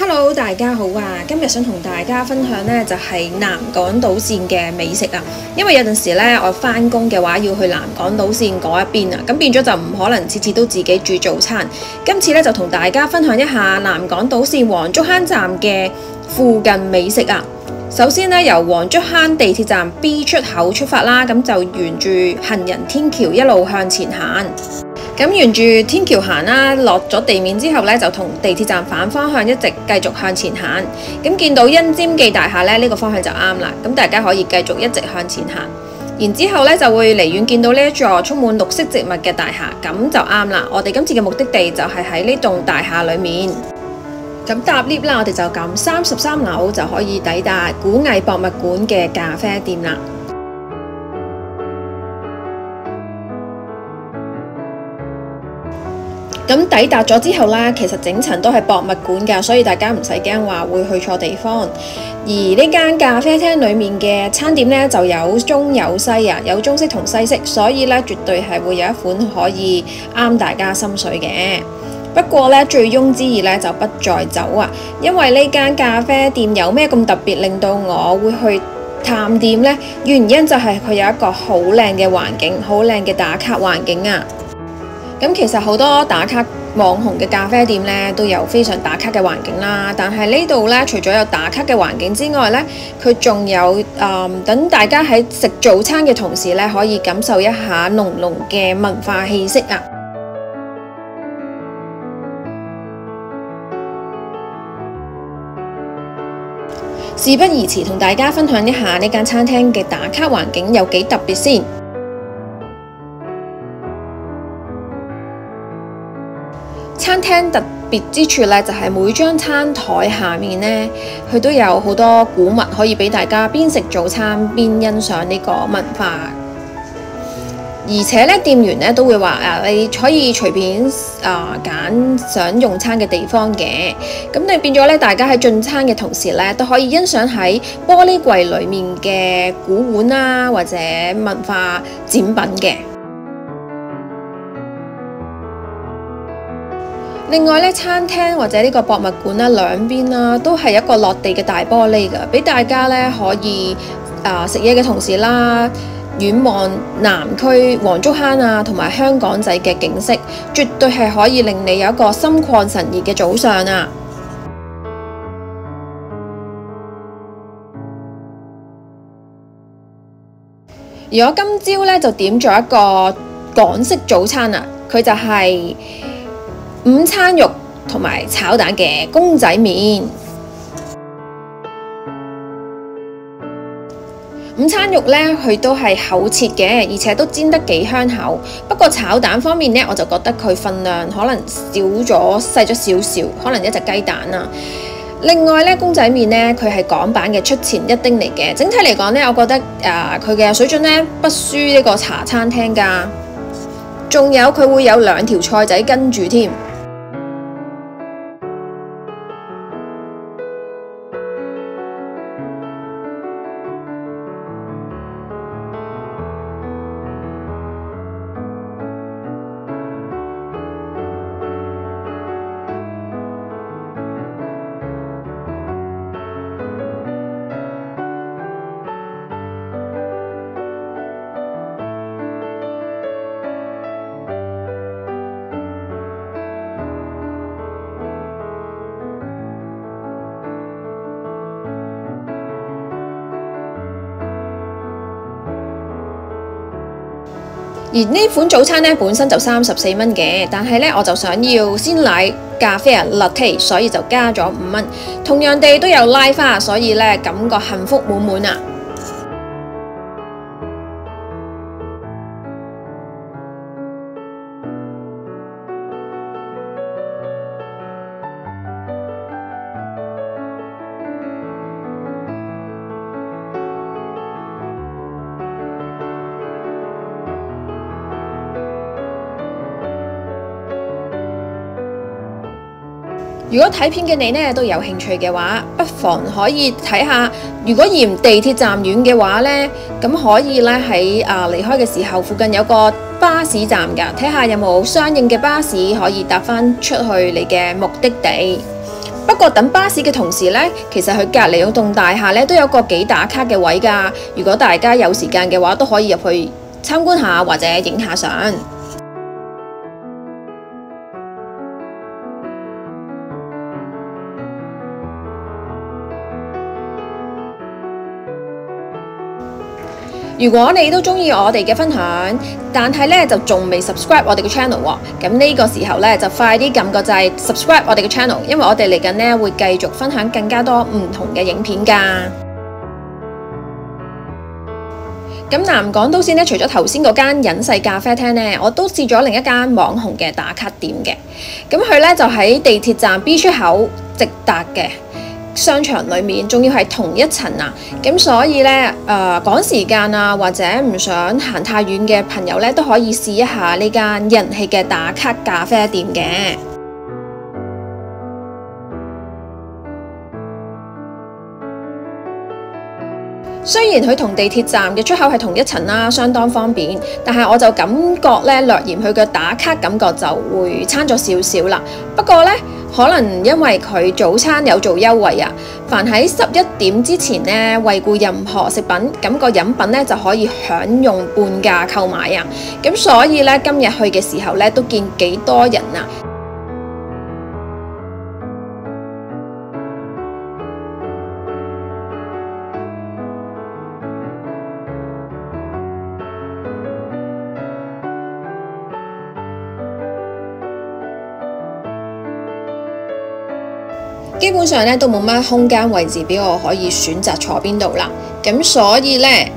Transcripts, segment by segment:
Hello， 大家好啊！今日想同大家分享呢，就係南港島線嘅美食啊。因為有陣時呢，我返工嘅話要去南港島線嗰一邊啊，咁變咗就唔可能次次都自己煮早餐。今次呢，就同大家分享一下南港島線黃竹坑站嘅附近美食啊。首先呢，由黃竹坑地鐵站 B 出口出發啦，咁就沿住行人天橋一路向前行。咁沿住天橋行啦，落咗地面之後咧，就同地鐵站反方向一直繼續向前行。咁見到欣尖記大廈咧，呢個方向就啱啦。咁大家可以繼續一直向前行，然之後咧就會離遠見到呢一座充滿綠色植物嘅大廈，咁就啱啦。我哋今次嘅目的地就係喺呢棟大廈裡面。咁搭 lift 啦，我哋就撳33樓就可以抵達古藝博物館嘅咖啡店啦。咁抵達咗之後啦，其實整層都係博物館㗎，所以大家唔使驚話會去錯地方。而呢間咖啡廳裡面嘅餐點呢，就有中有西啊，有中式同西式，所以呢絕對係會有一款可以啱大家心水嘅。不過呢，醉翁之意呢就不在酒啊，因為呢間咖啡店有咩咁特別，令到我會去探店呢？原因就係佢有一個好靚嘅環境，好靚嘅打卡環境啊！咁其實好多打卡網紅嘅咖啡店咧，都有非常打卡嘅環境啦。但係呢度咧，除咗有打卡嘅環境之外咧，佢仲有等大家喺食早餐嘅同時咧，可以感受一下濃濃嘅文化氣息啊！事不宜遲，同大家分享一下呢間餐廳嘅打卡環境有幾特別先。餐廳特別之處咧，就係每張餐台下面咧，佢都有好多古物可以俾大家邊食早餐邊欣賞呢個文化。而且咧，店員咧都會話你可以隨便揀想用餐嘅地方嘅。咁你變咗咧，大家喺進餐嘅同時咧，都可以欣賞喺玻璃櫃裡面嘅古碗啦，或者文化展品嘅。另外咧，餐廳或者呢個博物館咧，兩邊啦都係一個落地嘅大玻璃㗎，俾大家咧可以食嘢嘅同時啦，遠望南區黃竹坑啊同埋香港仔嘅景色，絕對係可以令你有一個心曠神怡嘅早上啊！而我今朝咧就點咗一個港式早餐啊，佢就係午餐肉同埋炒蛋嘅公仔麵。午餐肉呢，佢都係厚切嘅，而且都煎得幾香口。不過炒蛋方面呢，我就覺得佢份量可能細咗少少，可能一隻雞蛋啊。另外呢，公仔麵呢，佢係港版嘅出前一丁嚟嘅。整體嚟講呢，我覺得佢嘅水準呢，不輸呢個茶餐廳㗎。仲有佢會有2條菜仔跟住添。而呢款早餐呢，本身就34蚊嘅，但係呢，我就想要鮮奶咖啡latte，所以就加咗5蚊。同樣地都有拉花，所以呢，感覺幸福滿滿啊！如果睇片嘅你呢都有興趣嘅話，不妨可以睇下。如果嫌地鐵站遠嘅話呢，咁可以咧喺離開嘅時候，附近有個巴士站㗎，睇下有冇相應嘅巴士可以搭返出去你嘅目的地。不過等巴士嘅同時呢，其實佢隔離嗰棟大廈呢都有個幾打卡嘅位㗎。如果大家有時間嘅話，都可以入去參觀下或者影下相。如果你都鍾意我哋嘅分享，但係咧就仲未 subscribe 我哋嘅 channel 喎，咁呢個時候咧就快啲撳個掣 subscribe 我哋嘅 channel， 因為我哋嚟緊咧會繼續分享更加多唔同嘅影片㗎。咁南港島線咧，除咗頭先嗰間隱世咖啡廳咧，我都試咗另一間網紅嘅打卡店嘅。咁佢咧就喺地鐵站 B 出口直達嘅商場裏面，仲要係同一層啊！咁所以咧，趕時間啊，或者唔想行太遠嘅朋友咧，都可以試一下呢間人氣嘅打卡咖啡店嘅。雖然佢同地鐵站嘅出口係同一層啦，相當方便，但係我就感覺咧略嫌佢嘅打卡感覺就會差咗少少啦。不過咧，可能因為佢早餐有做優惠啊，凡喺11點之前咧惠顧任何食品，咁個飲品咧就可以享用半價購買啊。咁所以咧今日去嘅時候咧都見幾多人啊！基本上咧都冇乜空間位置俾我可以選擇坐邊度啦，咁所以咧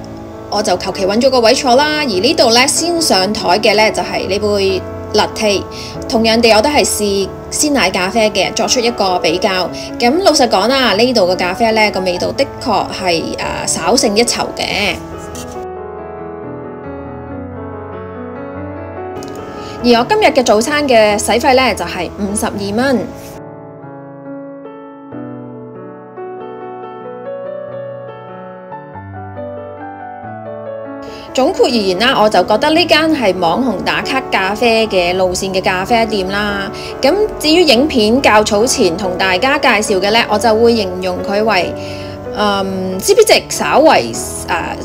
我就求其揾咗個位坐啦。而呢度咧先上台嘅咧就係呢杯 latte， 同樣地我都係試鮮奶咖啡嘅，作出一個比較。咁老實講啦，呢度嘅咖啡咧個味道的確係稍勝一籌嘅。而我今日嘅早餐嘅使費咧就係52蚊。總括而言啦，我就覺得呢間係網紅打卡咖啡嘅路線嘅咖啡店啦。咁至於影片較早前同大家介紹嘅呢，我就會形容佢為CP 值稍為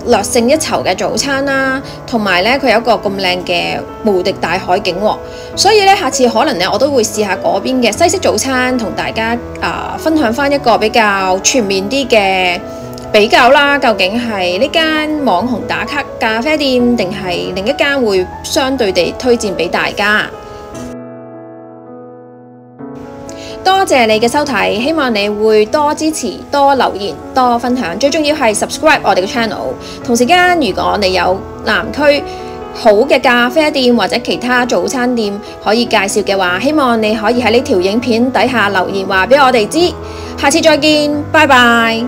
略勝一籌嘅早餐啦。同埋呢，佢有一個咁靚嘅無敵大海景喎。所以呢，下次可能呢，我都會試下嗰邊嘅西式早餐，同大家分享返一個比較全面啲嘅比較啦，究竟係呢間網紅打卡咖啡店，定係另一間會相對地推薦俾大家？多謝你嘅收睇，希望你會多支持、多留言、多分享，最重要係 subscribe 我哋嘅 channel。同時間，如果你有南區好嘅咖啡店或者其他早餐店可以介紹嘅話，希望你可以喺呢條影片底下留言話俾我哋知。下次再見，拜拜。